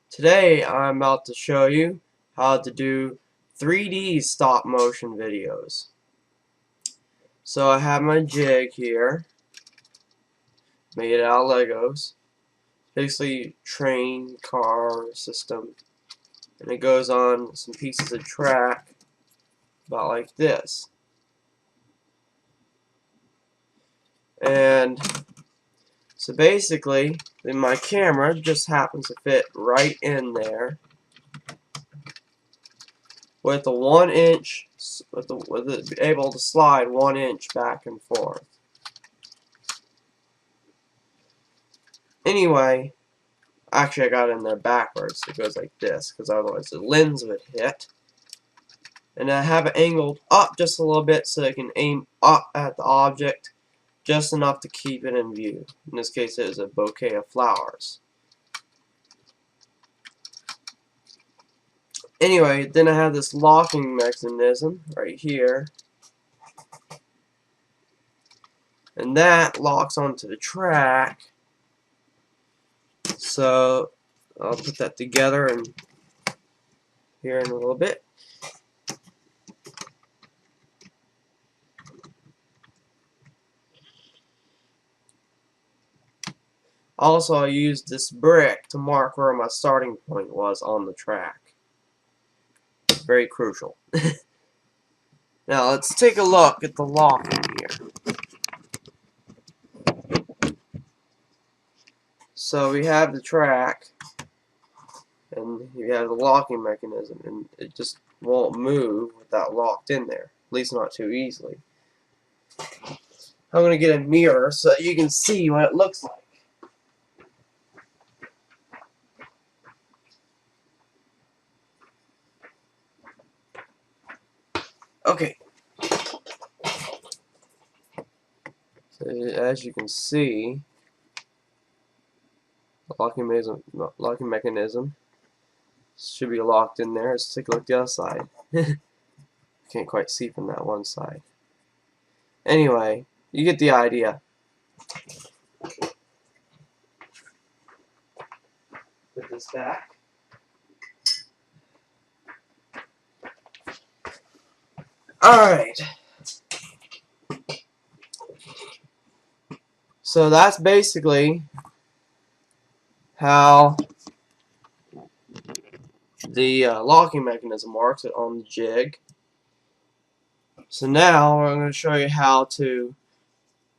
Today I'm about to show you how to do 3D stop motion videos. So I have my jig here, made out of Legos. Basically train car system, and it goes on some pieces of track about like this. And so basically then my camera just happens to fit right in there with a 1 inch, with it able to slide 1 inch back and forth. Anyway, actually I got it in there backwards. It goes like this, because otherwise the lens would hit. And I have it angled up just a little bit so I can aim up at the object just enough to keep it in view. In this case it is a bouquet of flowers. Anyway, then I have this locking mechanism right here, and that locks onto the track. So I'll put that together and here in a little bit. Also, I used this brick to mark where my starting point was on the track. Very crucial. Now let's take a look at the locking here. So we have the track, and you have the locking mechanism, and it just won't move without locked in there. At least not too easily. I'm going to get a mirror so you can see what it looks like. Okay. So as you can see, the locking mechanism should be locked in there. Let's take a look at the other side. Can't quite see from that one side. Anyway, you get the idea. Put this back. Alright. So that's basically how the locking mechanism works on the jig. So now I'm going to show you how to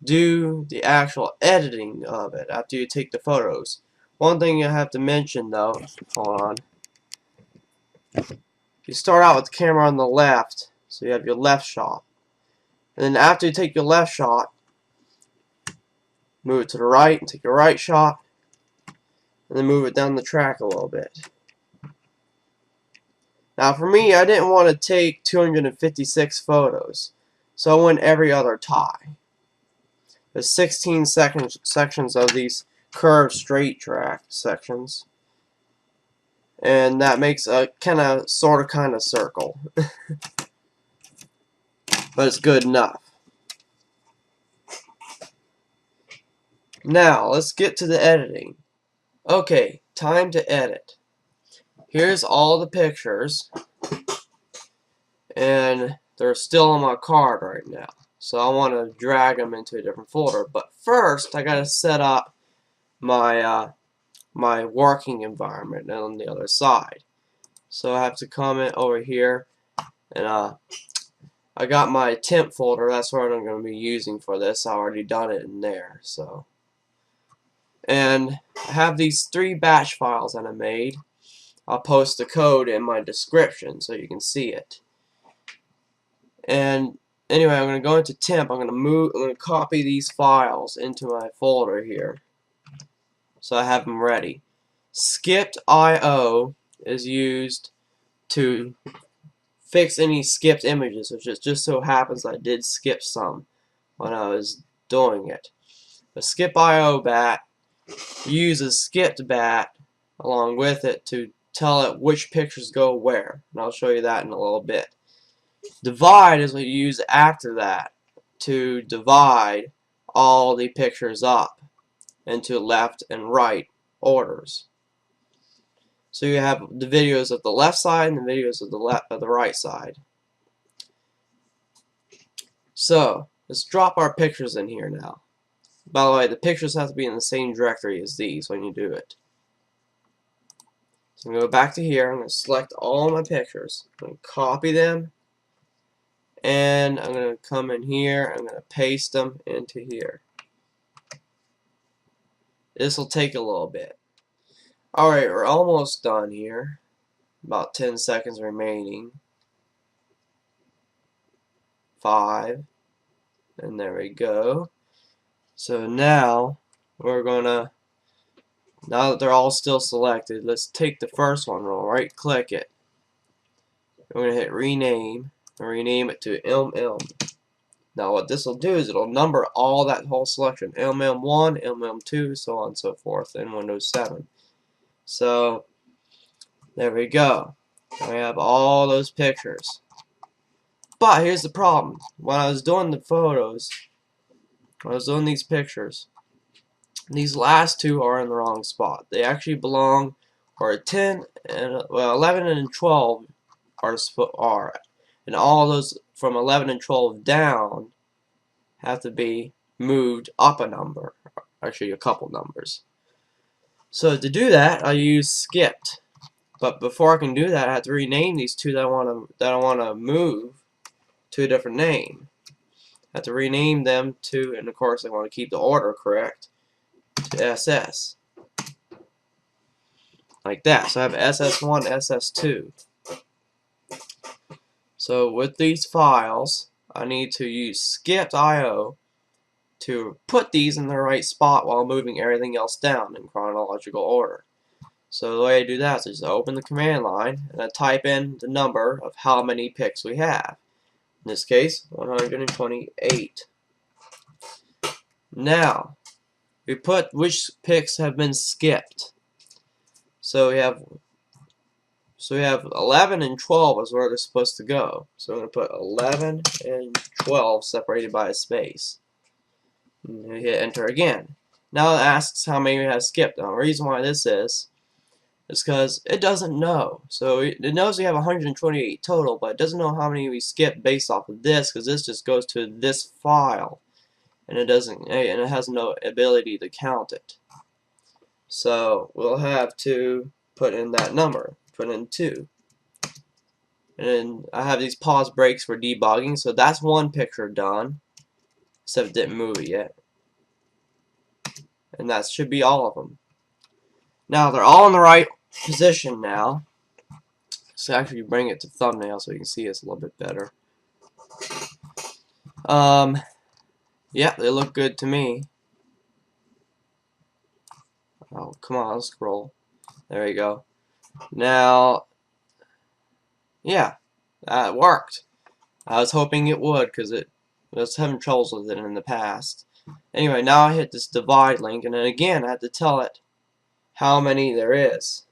do the actual editing of it after you take the photos. One thing you have to mention though, hold on. You start out with the camera on the left, so you have your left shot. And then after you take your left shot, move it to the right and take your right shot, and then move it down the track a little bit. Now for me, I didn't want to take 256 photos, so I went every other tie. There's 16 sections of these curved straight track sections, and that makes a sort of circle. But it's good enough. Now let's get to the editing. Okay, time to edit. Here's all the pictures, and they're still on my card right now, so I want to drag them into a different folder. But first I gotta set up my my working environment on the other side. So I have to comment over here, and I got my temp folder. That's what I'm going to be using for this. I already done it in there. So, and I have these 3 batch files that I made. I'll post the code in my description so you can see it. And anyway, I'm going to go into temp. I'm going to copy these files into my folder here, so I have them ready. Skipped.io is used to fix any skipped images, which just so happens I did skip some when I was doing it. The skippedio.bat uses skipped.bat along with it to tell it which pictures go where, and I'll show you that in a little bit. Divide is what you use after that to divide all the pictures up into left and right orders. So you have the videos of the left side and the videos of the right side. So let's drop our pictures in here now. By the way, the pictures have to be in the same directory as these when you do it. So I'm going to go back to here. I'm going to select all my pictures. I'm going to copy them. And I'm going to come in here. I'm going to paste them into here. This will take a little bit. Alright, we're almost done here. About 10 seconds remaining. 5. And there we go. So now we're gonna, now that they're all still selected, let's take the first one, we'll right click it. We're gonna hit rename and rename it to MM. Now what this will do is it'll number all that whole selection, MM1, MM2, so on and so forth in Windows 7. So there we go. We have all those pictures. But here's the problem. When I was doing the photos, when I was doing these pictures, these last two are in the wrong spot. They actually belong, or 10 and 11 and 12 are, and all those from 11 and 12 down have to be moved up a number, actually a couple numbers. So to do that, I use skipped. But before I can do that, I have to rename these two that I want to move to a different name. I have to rename them to, and of course I want to keep the order correct, to SS. Like that. So I have SS1, SS2. So with these files, I need to use skipped.io to put these in the right spot while moving everything else down in chronological order. So the way I do that is just open the command line and I type in the number of how many pics we have. In this case, 128. Now, we put which pics have been skipped. So we have 11 and 12 is where they're supposed to go. So I'm going to put 11 and 12 separated by a space. And we hit enter again. Now it asks how many we have skipped. Now the reason why this is because it doesn't know. So it knows we have 128 total, but it doesn't know how many we skipped based off of this, because this just goes to this file, and it has no ability to count it. So we'll have to put in that number, put in 2. And then I have these pause breaks for debugging, so that's one picture done, except it didn't move it yet. And that should be all of them. Now they're all in the right position now. So actually bring it to thumbnail so you can see us a little bit better. Yeah, they look good to me. Oh, come on, let's scroll. There you go. Now, yeah, that worked. I was hoping it would, because I was having troubles with it in the past. Anyway, now I hit this divide link, and then again I have to tell it how many there is.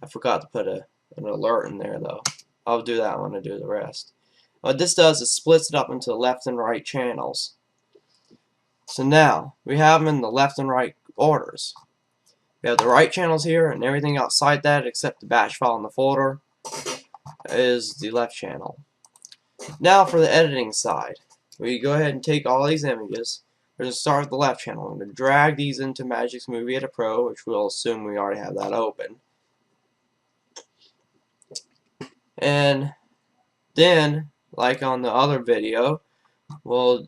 I forgot to put an alert in there, though. I'll do that when I do the rest. What this does is splits it up into left and right channels. So now, we have them in the left and right orders. We have the right channels here, and everything outside that, except the batch file in the folder, is the left channel. Now for the editing side. We go ahead and take all these images. We're going to start with the left channel. I'm going to drag these into Magix Movie Editor Pro, which we'll assume we already have that open. And then, like on the other video, we'll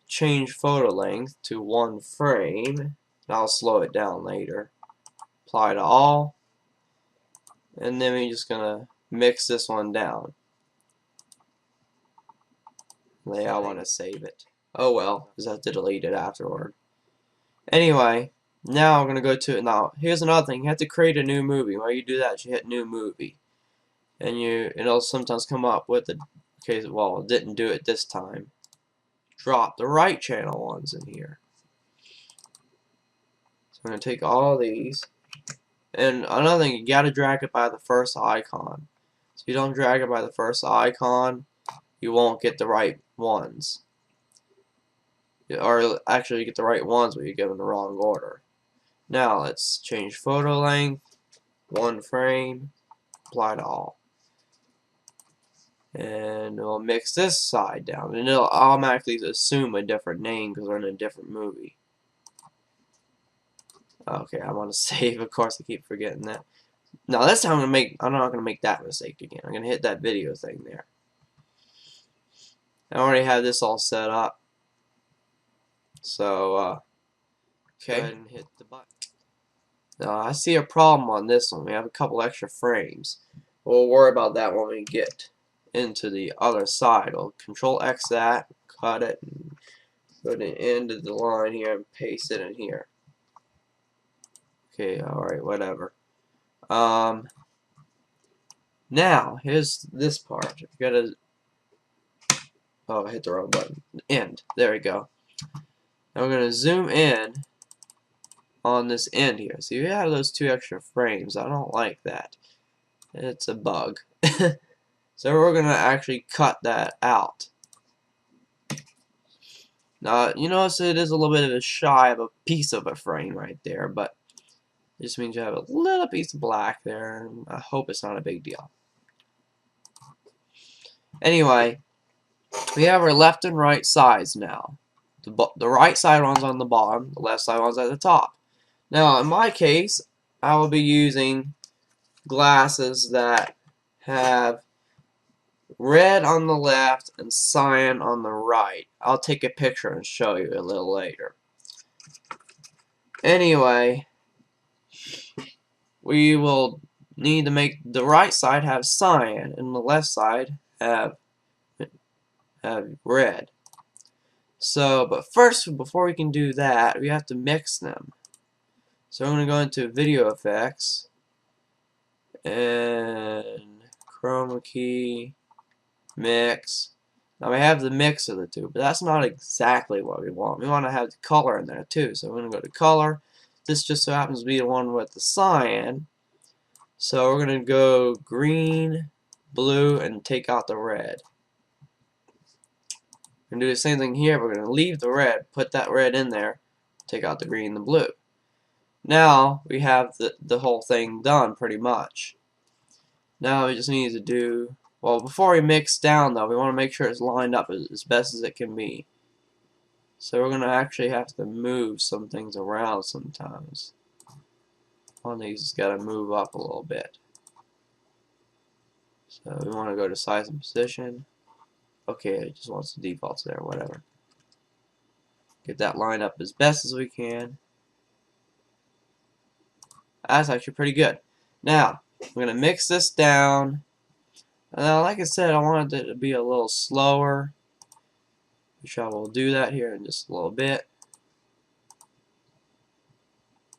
change photo length to 1 frame. And I'll slow it down later. Apply to all. And then we're just going to mix this one down. I want to save it. Oh well, because I have to delete it afterward. Anyway, now I'm going to go to it. Now, here's another thing. You have to create a new movie. While you do that, you hit New Movie. And it'll sometimes come up with the case, well, it didn't do it this time. Drop the right channel ones in here. So I'm going to take all these. And another thing, you got to drag it by the first icon. So if you don't drag it by the first icon, you won't get the right ones. Or actually you get the right ones, but you give them the wrong order. Now let's change photo length. one frame, apply to all. And we'll mix this side down, and it'll automatically assume a different name because we're in a different movie. Okay, I want to save. Of course, I keep forgetting that. Now this time I'm not gonna make that mistake again. I'm gonna hit that video thing there. I already have this all set up. So okay, go ahead and hit the button. Now I see a problem on this one. We have a couple extra frames. We'll worry about that when we get into the other side. We'll Control X that, cut it, and put it into the line here and paste it in here. Okay, alright, whatever. Now, here's this part. You gotta... Oh, I hit the wrong button. End. There we go. Now we're gonna zoom in on this end here. So you have those 2 extra frames. I don't like that. It's a bug. So we're gonna actually cut that out. Now, you notice it is a little bit of a shy of a piece of a frame right there, but it just means you have a little piece of black there, and I hope it's not a big deal. Anyway, we have our left and right sides now. The right side one's on the bottom, the left side one's at the top. Now, in my case, I will be using glasses that have red on the left and cyan on the right. I'll take a picture and show you a little later. Anyway, we will need to make the right side have cyan and the left side have red. So, but first, before we can do that, we have to mix them. So I'm going to go into Video Effects and Chroma Key, Mix. Now we have the mix of the two, but that's not exactly what we want. We want to have the color in there too. So we're going to go to Color. This just so happens to be the one with the cyan. So we're going to go green, blue, and take out the red. We're going to do the same thing here. We're going to leave the red, put that red in there, take out the green and the blue. Now we have the whole thing done pretty much. Now we just need to do, well, before we mix down though, we want to make sure it's lined up as best as it can be. So we're going to actually have to move some things around sometimes. One of these has got to move up a little bit. So we want to go to size and position. Okay, it just wants the defaults there, whatever. Get that lined up as best as we can. That's actually pretty good. Now, we're going to mix this down. Now, like I said, I wanted it to be a little slower, which I will do that here in just a little bit.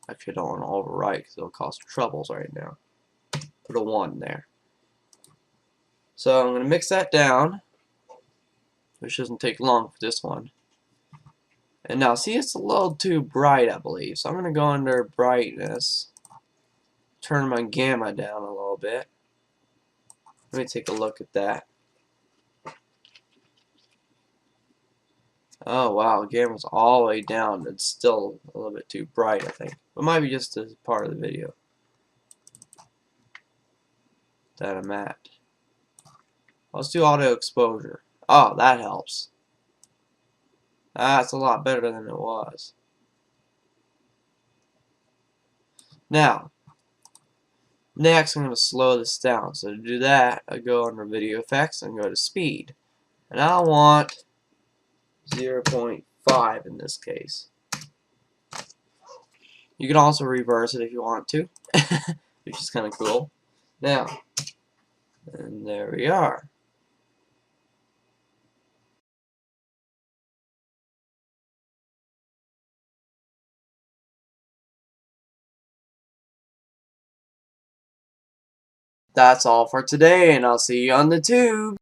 Actually, I don't want to overwrite because it'll cause troubles right now. Put a 1 there. So I'm going to mix that down, which doesn't take long for this one. And now, see, it's a little too bright, I believe. So I'm going to go under Brightness, turn my gamma down a little bit. Let me take a look at that. Oh wow, gamma's all the way down. It's still a little bit too bright, I think. It might be just as part of the video that I'm at. Let's do auto exposure. Oh, that helps. That's a lot better than it was. Now, next I'm going to slow this down. So to do that, I go under Video Effects and go to Speed. And I want 0.5 in this case. You can also reverse it if you want to, which is kind of cool. Now, and there we are. That's all for today, and I'll see you on the tube.